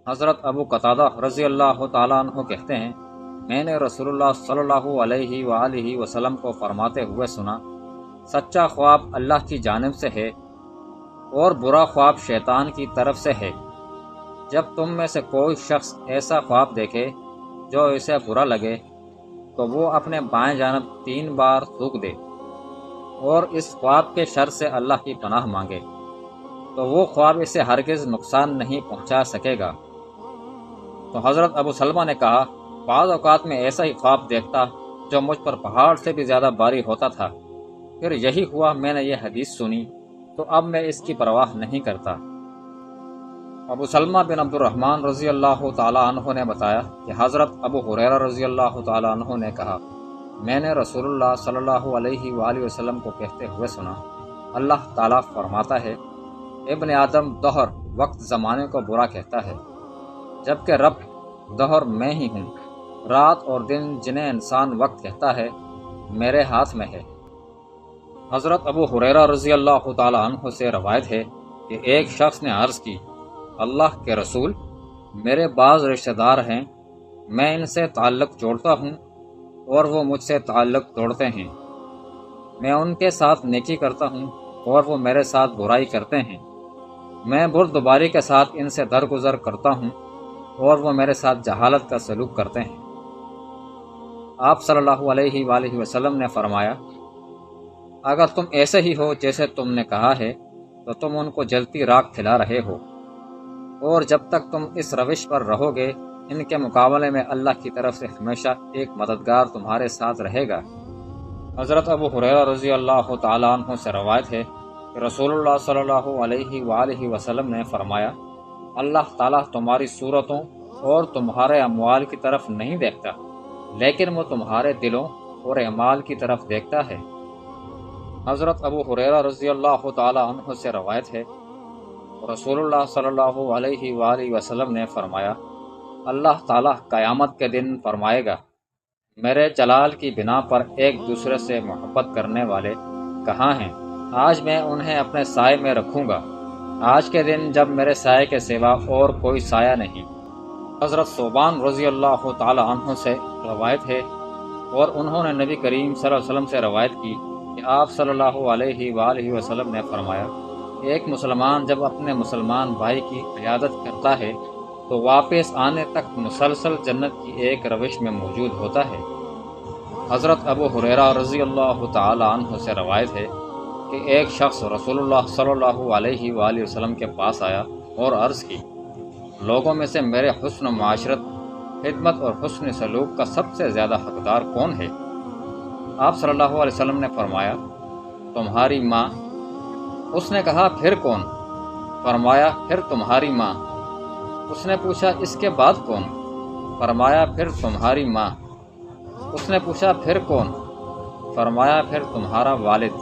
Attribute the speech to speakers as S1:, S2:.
S1: حضرت ابو قتادہ رضی اللہ تعالیٰ عنہ کہتے ہیں، میں نے رسول اللہ صلی اللہ علیہ وآلہ وسلم کو فرماتے ہوئے سنا، سچا خواب اللہ کی جانب سے ہے اور برا خواب شیطان کی طرف سے ہے۔ جب تم میں سے کوئی شخص ایسا خواب دیکھے جو اسے برا لگے تو وہ اپنے بائیں جانب 3 بار تھوک دے اور اس خواب کے شر سے اللہ کی پناہ مانگے، تو وہ خواب اسے ہرگز نقصان نہیں پہنچا سکے گا۔ تو حضرت ابو سلمہ نے کہا، بعض اوقات میں ایسا ہی خواب دیکھتا جو مجھ پر پہاڑ سے بھی زیادہ بھاری ہوتا تھا، پھر یہی ہوا، میں نے یہ حدیث سنی تو اب میں اس کی پرواہ نہیں کرتا۔ ابو سلمہ بن عبد الرحمن رضی اللہ تعالیٰ عنہ نے بتایا کہ حضرت ابو ہریرہ رضی اللہ تعالیٰ عنہ نے کہا، میں نے رسول اللہ صلی اللہ علیہ وآلہ وسلم کو کہتے ہوئے سنا، اللہ تعالیٰ فرماتا ہے، ابن آدم دہر وقت زمانے کو برا کہتا ہے، جبکہ رب دہر میں ہی ہوں۔ رات اور دن جنہیں انسان وقت کہتا ہے میرے ہاتھ میں ہے۔ حضرت ابو ہریرہ رضی اللہ تعالیٰ عنہ سے روایت ہے کہ ایک شخص نے عرض کی، اللہ کے رسول، میرے بعض رشتہ دار ہیں، میں ان سے تعلق جوڑتا ہوں اور وہ مجھ سے تعلق توڑتے ہیں، میں ان کے ساتھ نیکی کرتا ہوں اور وہ میرے ساتھ برائی کرتے ہیں، میں بردباری کے ساتھ ان سے درگزر کرتا ہوں اور وہ میرے ساتھ جہالت کا سلوک کرتے ہیں۔ آپ صلی اللہ علیہ وآلہ وسلم نے فرمایا، اگر تم ایسے ہی ہو جیسے تم نے کہا ہے تو تم ان کو جلتی راکھ کھلا رہے ہو، اور جب تک تم اس روش پر رہو گے ان کے مقابلے میں اللہ کی طرف سے ہمیشہ ایک مددگار تمہارے ساتھ رہے گا۔ حضرت ابو ہریرہ رضی اللہ تعالیٰ عنہ سے روایت ہے کہ رسول اللہ صلی اللہ علیہ وآلہ وسلم نے فرمایا، اللہ تعالیٰ تمہاری صورتوں اور تمہارے اموال کی طرف نہیں دیکھتا، لیکن وہ تمہارے دلوں اور اعمال کی طرف دیکھتا ہے۔ حضرت ابو ہریرہ رضی اللہ تعالیٰ عنہ سے روایت ہے، رسول اللہ صلی اللہ علیہ وآلہ وسلم نے فرمایا، اللہ تعالیٰ قیامت کے دن فرمائے گا، میرے جلال کی بنا پر ایک دوسرے سے محبت کرنے والے کہاں ہیں؟ آج میں انہیں اپنے سائے میں رکھوں گا، آج کے دن جب میرے سائے کے سوا اور کوئی سایہ نہیں۔ حضرت ثوبان رضی اللہ تعالیٰ عنہ سے روایت ہے اور انہوں نے نبی کریم صلی اللہ علیہ وسلم سے روایت کی کہ آپ صلی اللہ علیہ وآلہ وسلم نے فرمایا، ایک مسلمان جب اپنے مسلمان بھائی کی عیادت کرتا ہے تو واپس آنے تک مسلسل جنت کی ایک روش میں موجود ہوتا ہے۔ حضرت ابو ہریرہ رضی اللہ تعالی عنہ سے روایت ہے کہ ایک شخص رسول اللہ صلی اللہ علیہ وآلہ وسلم کے پاس آیا اور عرض کی، لوگوں میں سے میرے حسن و معاشرت، خدمت اور حسن سلوک کا سب سے زیادہ حقدار کون ہے؟ آپ صلی اللہ علیہ وسلم نے فرمایا، تمہاری ماں۔ اس نے کہا، پھر کون؟ فرمایا، پھر تمہاری ماں۔ اس نے پوچھا، اس کے بعد کون؟ فرمایا، پھر تمہاری ماں۔ اس نے پوچھا، پھر کون؟ فرمایا، پھر تمہارا والد۔